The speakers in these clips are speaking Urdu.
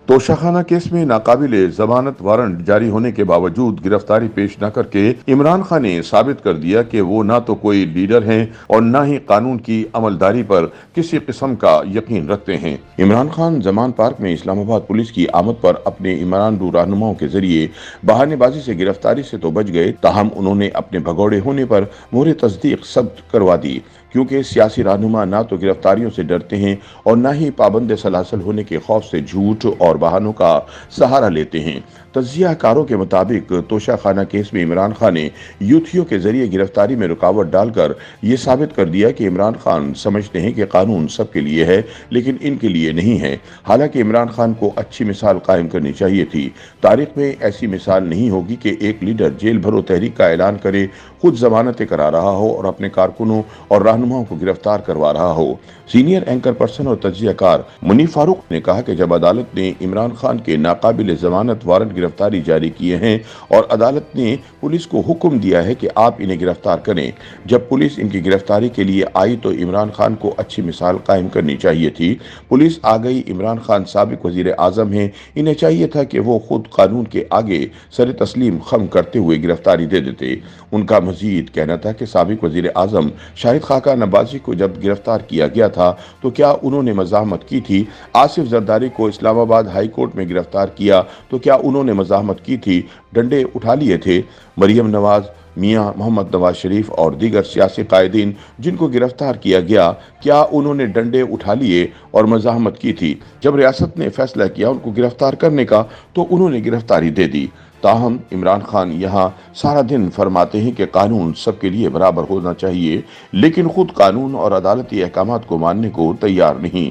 توشاخانہ کیس میں ناقابل ضمانت وارنٹ جاری ہونے کے باوجود گرفتاری پیش نہ کر کے عمران خان نے ثابت کر دیا کہ وہ نہ تو کوئی لیڈر ہیں اور نہ ہی قانون کی عملداری پر کسی قسم کا یقین رکھتے ہیں۔ عمران خان زمان پارک میں اسلام آباد پولیس کی آمد پر اپنے عمران رو رہنماؤں کے ذریعے بہانے بازی سے گرفتاری سے تو بچ گئے، تاہم انہوں نے اپنے بھگوڑے ہونے پر مہر تصدیق ثبت کروا دی، کیونکہ سیاسی رہنما نہ تو گرفتاریوں سے ڈرتے ہیں اور نہ ہی پابند سلاسل ہونے کے خوف سے جھوٹ اور بہانوں کا سہارا لیتے ہیں۔ تجزیہ کاروں کے مطابق توشاخانہ کیس میں عمران خان نے یوتھیوں کے ذریعے گرفتاری میں رکاوٹ ڈال کر یہ ثابت کر دیا کہ عمران خان سمجھتے ہیں کہ قانون سب کے لیے ہے لیکن ان کے لیے نہیں ہے۔ حالانکہ عمران خان کو اچھی مثال قائم کرنی چاہیے تھی۔ تاریخ میں ایسی مثال نہیں ہوگی کہ ایک لیڈر جیل بھرو تحریک کا اعلان کرے، خود ضمانتیں کرا رہا ہو اور اپنے کارکنوں اور رہنماؤں کو گرفتار کروا رہا ہو۔ سینئر اینکر پرسن اور تجزیہ کار منیف فاروق نے کہا کہ جب عدالت نے عمران خان کے ناقابل ضمانت وارنٹ گرفتاری جاری کیے ہیں اور عدالت نے پولیس کو حکم دیا ہے کہ آپ انہیں گرفتار کریں، جب پولیس ان کی گرفتاری کے لیے آئی تو عمران خان کو اچھی مثال قائم کرنی چاہیے تھی۔ پولیس آ گئی، عمران خان سابق وزیر اعظم ہیں، انہیں چاہیے تھا کہ وہ خود قانون کے آگے سر تسلیم خم کرتے ہوئے گرفتاری دے دیتے۔ ان کا مزید کہنا تھا کہ سابق وزیر اعظم شاہد خاقان عباسی کو جب گرفتار کیا گیا تھا تو کیا انہوں نے مزاحمت کی تھی؟ آصف زرداری کو اسلام آباد ہائی کورٹ میں گرفتار کیا تو کیا انہوں نے مزاحمت کی تھی؟ ڈنڈے اٹھا لیے تھے؟ مریم نواز، میاں محمد نواز شریف اور دیگر سیاسی قائدین جن کو گرفتار کیا گیا، کیا انہوں نے ڈنڈے اٹھا لیے اور مزاحمت کی تھی؟ جب ریاست نے فیصلہ کیا ان کو گرفتار کرنے کا تو انہوں نے گرفتاری دے دی۔ تاہم عمران خان یہاں سارا دن فرماتے ہیں کہ قانون سب کے لیے برابر ہونا چاہیے، لیکن خود قانون اور عدالتی احکامات کو ماننے کو تیار نہیں۔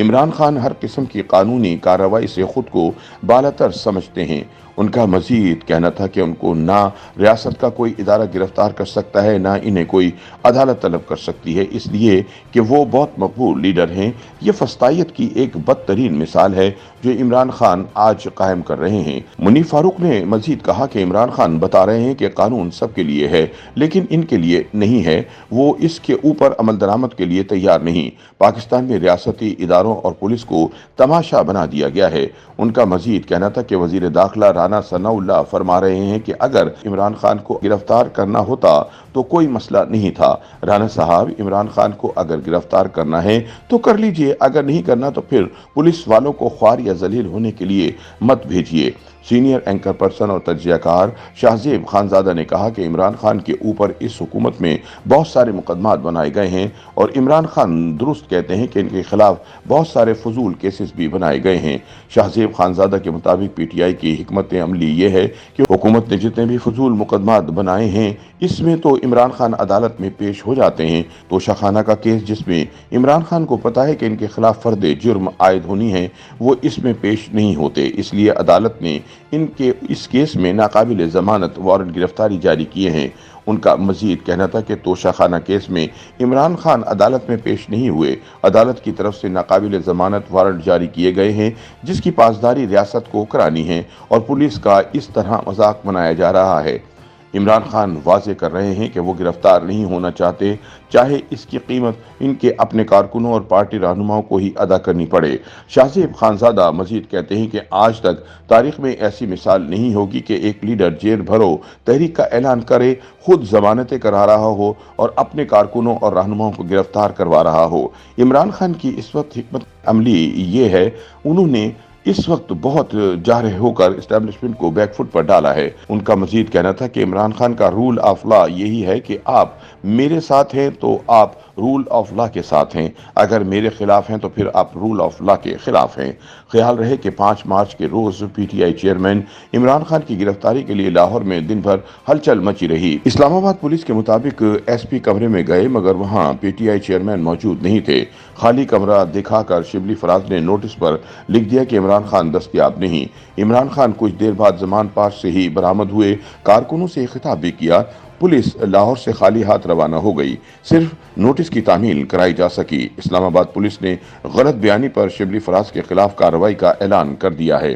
عمران خان ہر قسم کی قانونی کارروائی سے خود کو بالاتر سمجھتے ہیں۔ ان کا مزید کہنا تھا کہ ان کو نہ ریاست کا کوئی ادارہ گرفتار کر سکتا ہے، نہ انہیں کوئی عدالت طلب کر سکتی ہے، اس لیے کہ وہ بہت مقبول لیڈر ہیں۔ یہ فسطائیت کی ایک بدترین مثال ہے جو عمران خان آج قائم کر رہے ہیں۔ منیف فاروق نے مزید کہا کہ عمران خان بتا رہے ہیں کہ قانون سب کے لیے ہے لیکن ان کے لیے نہیں ہے، وہ اس کے اوپر عمل درآمد کے لیے تیار نہیں۔ پاکستان میں ریاستی اداروں اور پولیس کو تماشا بنا دیا گیا ہے۔ ان کا مزید کہنا تھا کہ وزیر داخلہ رانا ثناء اللہ فرما رہے ہیں کہ اگر عمران خان کو گرفتار کرنا ہوتا تو کوئی مسئلہ نہیں تھا۔ رانا صاحب، عمران خان کو اگر گرفتار کرنا ہے تو کر لیجئے، اگر نہیں کرنا تو پھر پولیس والوں کو خوار یا ذلیل ہونے کے لیے مت بھیجیے۔ سینئر اینکر پرسن اور تجزیہ کار شاہزیب خانزادہ نے کہا کہ عمران خان کے اوپر اس حکومت میں بہت سارے مقدمات بنائے گئے ہیں اور عمران خان درست کہتے ہیں کہ ان کے خلاف بہت سارے فضول کیسز بھی بنائے گئے ہیں۔ شاہزیب خانزادہ کے مطابق پی ٹی آئی کی حکمت عملی یہ ہے کہ حکومت نے جتنے بھی فضول مقدمات بنائے ہیں اس میں تو عمران خان عدالت میں پیش ہو جاتے ہیں۔ توشاخانہ کا کیس جس میں عمران خان کو پتہ ہے کہ ان کے خلاف فرد جرم عائد ہونی ہے، وہ اس میں پیش نہیں ہوتے، اس لیے عدالت نے ان کے اس کیس میں ناقابل ضمانت وارنٹ گرفتاری جاری کیے ہیں۔ ان کا مزید کہنا تھا کہ توشاخانہ کیس میں عمران خان عدالت میں پیش نہیں ہوئے، عدالت کی طرف سے ناقابل ضمانت وارنٹ جاری کیے گئے ہیں جس کی پاسداری ریاست کو کرانی ہے اور پولیس کا اس طرح مذاق بنایا جا رہا ہے۔ عمران خان واضح کر رہے ہیں کہ وہ گرفتار نہیں ہونا چاہتے، چاہے اس کی قیمت ان کے اپنے کارکنوں اور پارٹی رہنماؤں کو ہی ادا کرنی پڑے۔ شاہزیب خانزادہ مزید کہتے ہیں کہ آج تک تاریخ میں ایسی مثال نہیں ہوگی کہ ایک لیڈر جیل بھرو تحریک کا اعلان کرے، خود ضمانتیں کرا رہا ہو اور اپنے کارکنوں اور رہنماؤں کو گرفتار کروا رہا ہو۔ عمران خان کی اس وقت حکمت عملی یہ ہے، انہوں نے اس وقت بہت جارح ہو کر اسٹیبلشمنٹ کو بیک فٹ پر ڈالا ہے۔ ان کا مزید کہنا تھا کہ عمران خان کا رول آف لا یہی ہے کہ آپ میرے ساتھ ہیں تو آپ رول آف لا کے ساتھ ہیں، اگر میرے خلاف ہیں تو پھر آپ رول آف لا کے خلاف ہیں۔ خیال رہے کہ 5 مارچ کے روز P T I chairman Imran Khan کی گرفتاری کے لیے لاہور میں دن بھر ہلچل مچی رہی۔ اسلام آباد پولیس کے مطابق ایس پی کمرے میں گئے مگر وہاں پی ٹی آئی چیئرمین موجود نہیں تھے۔ خالی کمرہ دکھا کر شبلی فراز نے نوٹس پر لکھ دیا کہ عمران خان دستیاب نہیں۔ عمران خان کچھ دیر بعد زمان پارک سے ہی برآمد ہوئے، کارکنوں سے خطاب بھی کیا۔ پولیس لاہور سے خالی ہاتھ روانہ ہو گئی، صرف نوٹس کی تعمیل کرائی جا سکی۔ اسلام آباد پولیس نے غلط بیانی پر شبلی فراز کے خلاف کارروائی کا اعلان کر دیا ہے۔